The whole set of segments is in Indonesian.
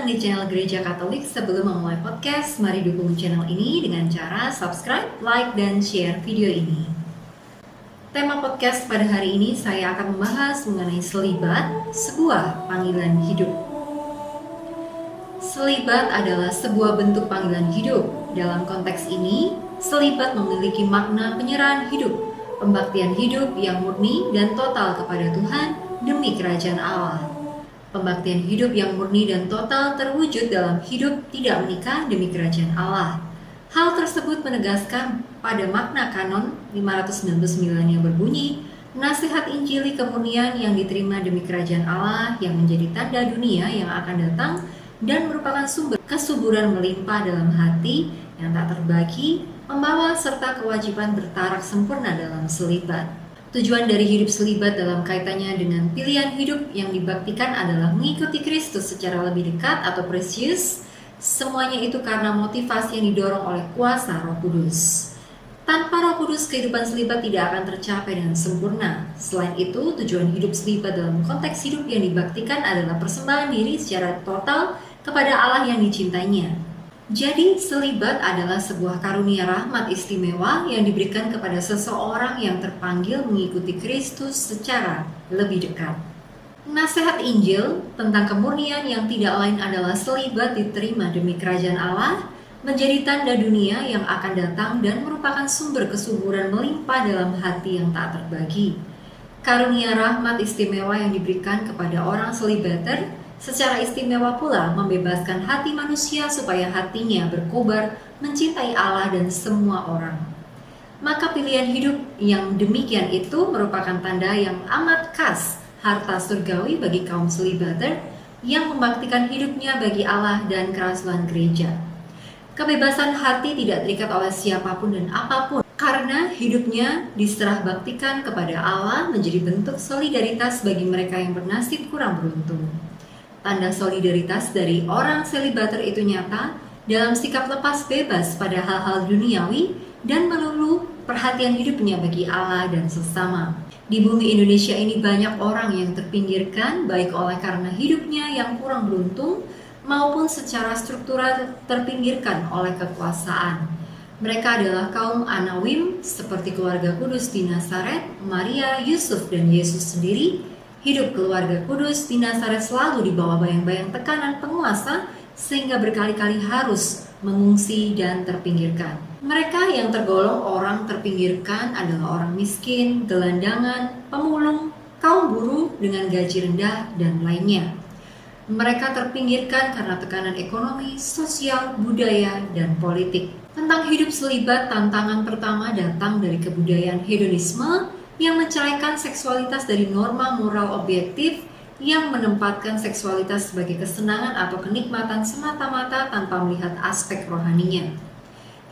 datang di channel Gereja Katolik. Sebelum memulai podcast, mari dukung channel ini dengan cara subscribe, like, dan share video ini. Tema podcast pada hari ini saya akan membahas mengenai selibat, sebuah panggilan hidup. Selibat adalah sebuah bentuk panggilan hidup. Dalam konteks ini, selibat memiliki makna penyerahan hidup, pembaktian hidup yang murni dan total kepada Tuhan demi kerajaan Allah. Pembaktian hidup yang murni dan total terwujud dalam hidup tidak menikah demi kerajaan Allah. Hal tersebut menegaskan pada makna kanon 599 yang berbunyi, nasihat Injili kemurnian yang diterima demi kerajaan Allah yang menjadi tanda dunia yang akan datang dan merupakan sumber kesuburan melimpah dalam hati yang tak terbagi, membawa serta kewajiban bertarak sempurna dalam selibat. Tujuan dari hidup selibat dalam kaitannya dengan pilihan hidup yang dibaktikan adalah mengikuti Kristus secara lebih dekat atau presius. Semuanya itu karena motivasi yang didorong oleh kuasa Roh Kudus. Tanpa Roh Kudus, kehidupan selibat tidak akan tercapai dengan sempurna. Selain itu, tujuan hidup selibat dalam konteks hidup yang dibaktikan adalah persembahan diri secara total kepada Allah yang dicintainya. Jadi, selibat adalah sebuah karunia rahmat istimewa yang diberikan kepada seseorang yang terpanggil mengikuti Kristus secara lebih dekat. Nasihat Injil tentang kemurnian yang tidak lain adalah selibat diterima demi kerajaan Allah, menjadi tanda dunia yang akan datang dan merupakan sumber kesuburan melimpah dalam hati yang tak terbagi. Karunia rahmat istimewa yang diberikan kepada orang selibater secara istimewa pula membebaskan hati manusia supaya hatinya berkobar mencintai Allah dan semua orang. Maka pilihan hidup yang demikian itu merupakan tanda yang amat khas harta surgawi bagi kaum selibater yang membaktikan hidupnya bagi Allah dan kerasulan gereja. Kebebasan hati tidak terikat oleh siapapun dan apapun, karena hidupnya diserah baktikan kepada Allah menjadi bentuk solidaritas bagi mereka yang bernasib kurang beruntung. Tanda solidaritas dari orang selibater itu nyata dalam sikap lepas bebas pada hal-hal duniawi dan melulu perhatian hidupnya bagi Allah dan sesama. Di bumi Indonesia ini banyak orang yang terpinggirkan baik oleh karena hidupnya yang kurang beruntung maupun secara struktural terpinggirkan oleh kekuasaan. Mereka adalah kaum Anawim seperti keluarga kudus di Nazaret, Maria, Yusuf, dan Yesus sendiri. Hidup keluarga kudus di Nazaret selalu di bawah bayang-bayang tekanan penguasa sehingga berkali-kali harus mengungsi dan terpinggirkan. Mereka yang tergolong orang terpinggirkan adalah orang miskin, gelandangan, pemulung, kaum buruh dengan gaji rendah, dan lainnya. Mereka terpinggirkan karena tekanan ekonomi, sosial, budaya, dan politik. Tentang hidup selibat, tantangan pertama datang dari kebudayaan hedonisme yang menceraikan seksualitas dari norma moral objektif yang menempatkan seksualitas sebagai kesenangan atau kenikmatan semata-mata tanpa melihat aspek rohaninya.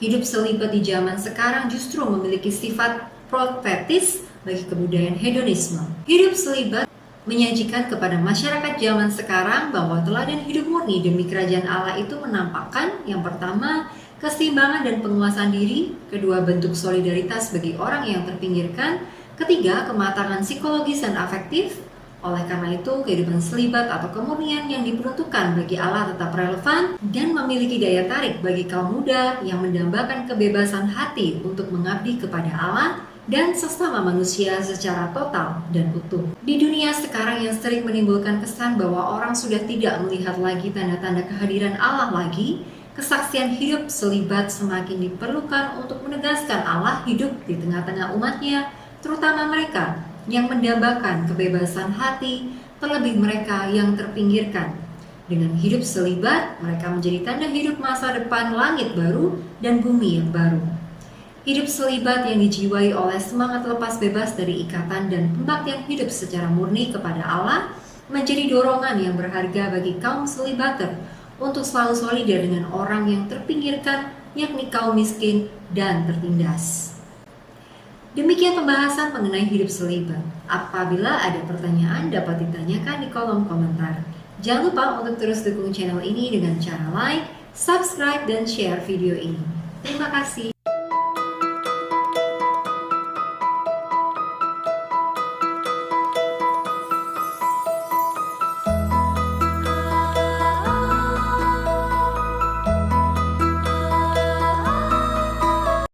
Hidup selibat di zaman sekarang justru memiliki sifat profetis bagi kebudayaan hedonisme. Hidup selibat menyajikan kepada masyarakat zaman sekarang bahwa teladan hidup murni demi kerajaan Allah itu menampakkan yang pertama, keseimbangan dan penguasaan diri, kedua bentuk solidaritas bagi orang yang terpinggirkan, ketiga, kematangan psikologis dan afektif. Oleh karena itu, kehidupan selibat atau kemurnian yang diperuntukkan bagi Allah tetap relevan dan memiliki daya tarik bagi kaum muda yang mendambakan kebebasan hati untuk mengabdi kepada Allah dan sesama manusia secara total dan utuh. Di dunia sekarang yang sering menimbulkan kesan bahwa orang sudah tidak melihat lagi tanda-tanda kehadiran Allah lagi, kesaksian hidup selibat semakin diperlukan untuk menegaskan Allah hidup di tengah-tengah umatnya, terutama mereka yang mendambakan kebebasan hati, terlebih mereka yang terpinggirkan. Dengan hidup selibat, mereka menjadi tanda hidup masa depan langit baru dan bumi yang baru. Hidup selibat yang dijiwai oleh semangat lepas bebas dari ikatan dan pembaktian hidup secara murni kepada Allah menjadi dorongan yang berharga bagi kaum selibater untuk selalu solidar dengan orang yang terpinggirkan, yakni kaum miskin dan tertindas. Demikian pembahasan mengenai hidup selibat. Apabila ada pertanyaan dapat ditanyakan di kolom komentar. Jangan lupa untuk terus dukung channel ini dengan cara like, subscribe, dan share video ini. Terima kasih.